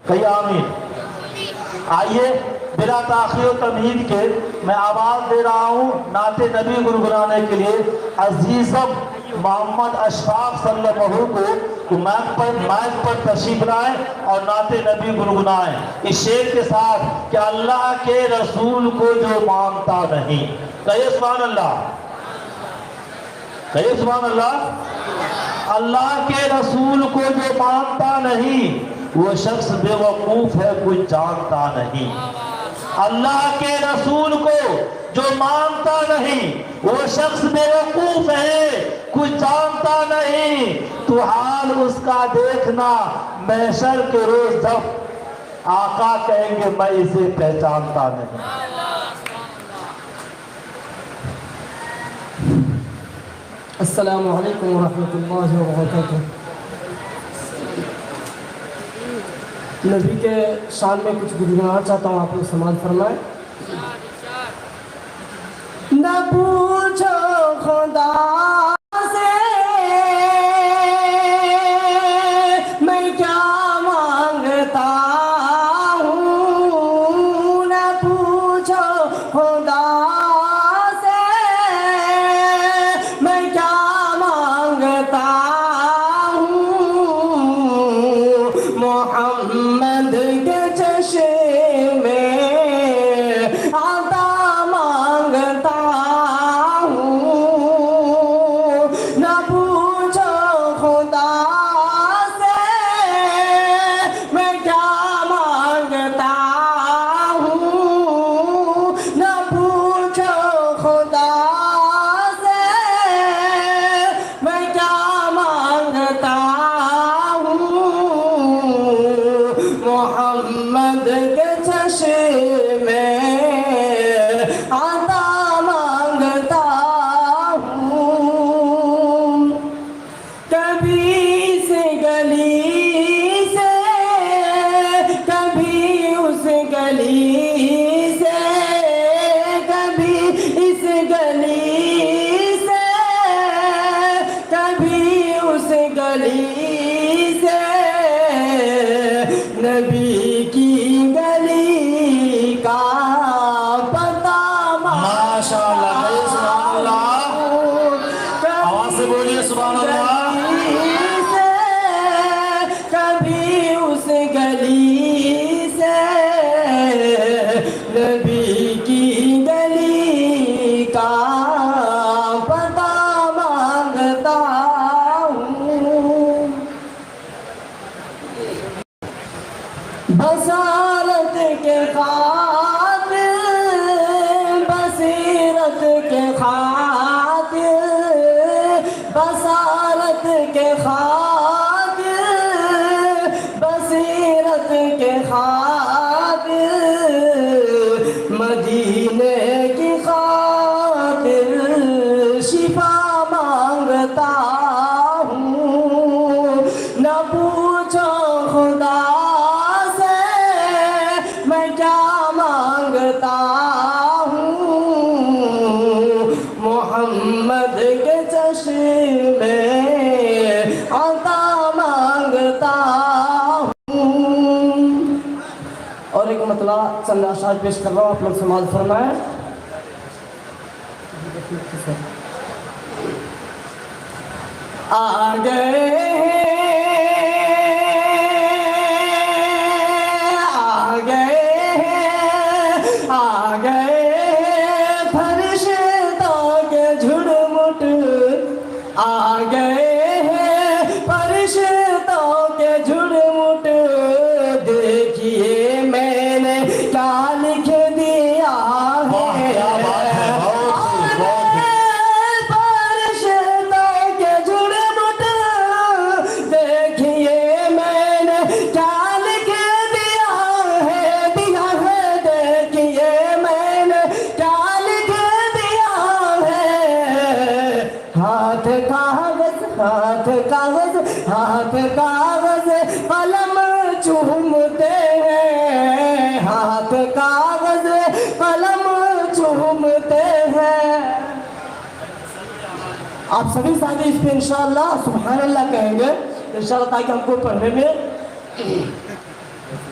کہیے آمین۔ آئیے بلا تاخیر و تمہید کے میں آواز دے رہا ہوں نعت نبی گنگنانے کے لیے عزیزم محمد اشفاق صلی اللہ علیہ وسلم کو مائک پر تشریف لائیں اور نعت نبی گنگنائیں اس شعر کے ساتھ کہ اللہ کے رسول کو جو مانتا نہیں، کہیے سبحان اللہ، کہیے سبحان اللہ۔ اللہ کے رسول کو جو مانتا نہیں وہ شخص بے وقوف ہے، کچھ جانتا نہیں۔ اللہ کے رسول کو جو مانتا نہیں وہ شخص بے وقوف ہے، کچھ جانتا نہیں۔ تو حال اس کا دیکھنا محشر کے روز جب آقا کہیں گے میں اسے پہچانتا نہیں۔ السلام علیکم ورحمۃ اللہ وبرکاتہ۔ نبی کے شان میں کچھ گنگنانا چاہتا ہوں، آپ لوگ سماعت فرمائیں۔ نہ پوچھو خدا سے میں کیا مانگتا ہوں، نہ پوچھو خدا سے میں کیا مانگتا ہوں، محمد کے چشم میں عطا مانگتا ہوں، نہ پوچھو خدا سے میں کیا مانگتا ہوں، نہ پوچھو خدا سے میں کیا مانگتا ہوں، محمد کے چشم میں عطا مانگتا ہوں۔ کبھی اس گلی سے کبھی اس گلی سے، کبھی اس گلی سے کبھی اس گلی سے، نبی کی گلی کا پتہ ماشاءاللہ، کہیے سبحان اللہ، آواز سے بولیے سبحان اللہ۔ کبھی اس گلی سے، نبی کی گلی کا پتہ مانگتا ہوں۔ بصارت کے خاطر، بصیرت کے خاطر، بصارت کے خاطر، بصیرت کے خاطر، مدینے کی خاطر شفا مانگتا ہوں، نہ پوچھو خدا سے میں کیا مانگتا ہوں، محمد کے چشم میں عطا مانگتا ہوں۔ اور ایک مطلع چند اشعار پیش کر رہا ہوں، آپ لوگ سماعت فرمائیں۔ آ گئے آ گئے فرشتوں کے جھڑمٹ، آ گئے ہیں فرشتوں کے جھڑمٹ، دیکھیے میں نے کیا لکھ دیا ہے، فرشتوں کے جھڑمٹ، دیکھیے میں نے کیا لکھ دیا ہے، دیکھیے میں نے کیا لکھ دیا ہے، ہاتھ کاغذ ہاتھ کاغذ ہاتھ کاغذ قلم چومتے ہیں، ہاتھ کاغذ قلم چومتے ہیں۔ آپ سبھی ساتھی اس پہ انشاءاللہ سبحان اللہ کہیں گے انشاءاللہ، تاکہ ہم کو پڑھنے میں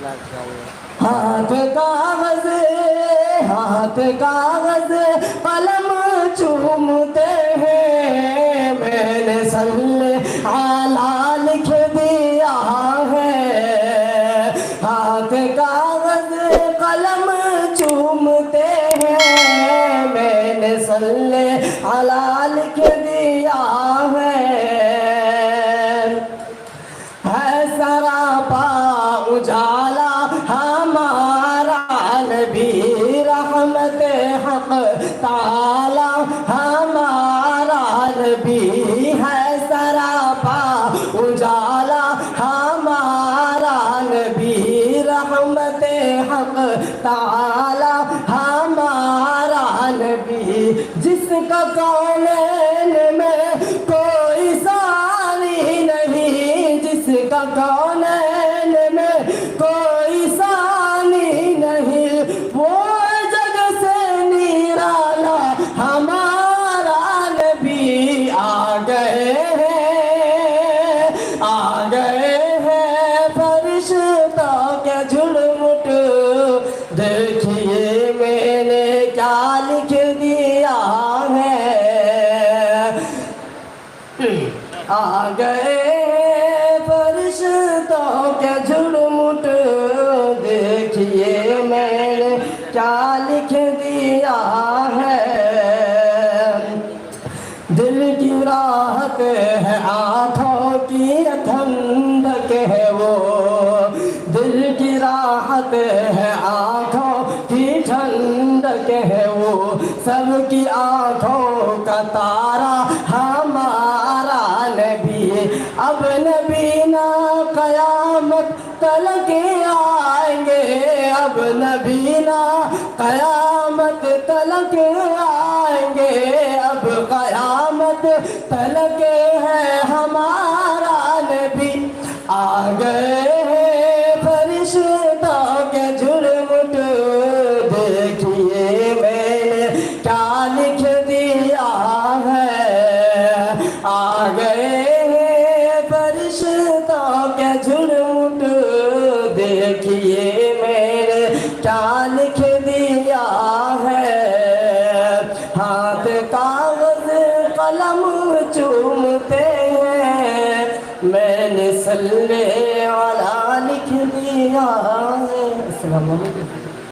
ہاتھ کاغذ قلم چومتے ہیں، میں نے صلی علی لکھ دیا ہے، ہاتھ کاغذ قلم چومتے ہیں، میں نے صلی علی لکھ دیا ہے سراپا اجالا ہمارا نبی رحمت حق تعالی ہمارا نبی ہے، سراپا اجالا ہمارا نبی رحمت حق تعالی ہمارا نبی، جس کا کونین میں کوئی ثانی نہیں، جس کا کونین میں کوئی ثانی نہیں، وہ جگ سے نرالا ہمارا نبی آ گئے ہیں فرشتوں کے جھلمٹ، دیکھیے میں نے کیا لکھ دیا ہے، آ گئے فرشتوں کے جھلمٹ، دیکھیے میں نے کیا لکھ دیا ہے، دل کی راحت ہے آنکھوں کی ٹھنڈک ہے وہ، دل کی راحت ہے آنکھوں کی ٹھنڈک ہے وہ، سب کی آنکھوں کا تارا ہمارا نبی، اب نبی نہ قیامت تلک آئیں گے، اب نبی نہ قیامت تلک آئیں گے، اب قیامت تلک ہے ہمارا نبی، آ گئے ہیں فرشتوں کے جھلمٹ، دیکھیے میں نے کیا لکھ دیا ہے، آ گئے ہیں فرشتوں کے جھلمٹ، دیکھیے میں نے کیا لکھ دیا ہے، ہاتھ کاغذ قلم چومتے ہیں، میں نے صلی علی لکھ دیا ہے۔ السلام علیکم۔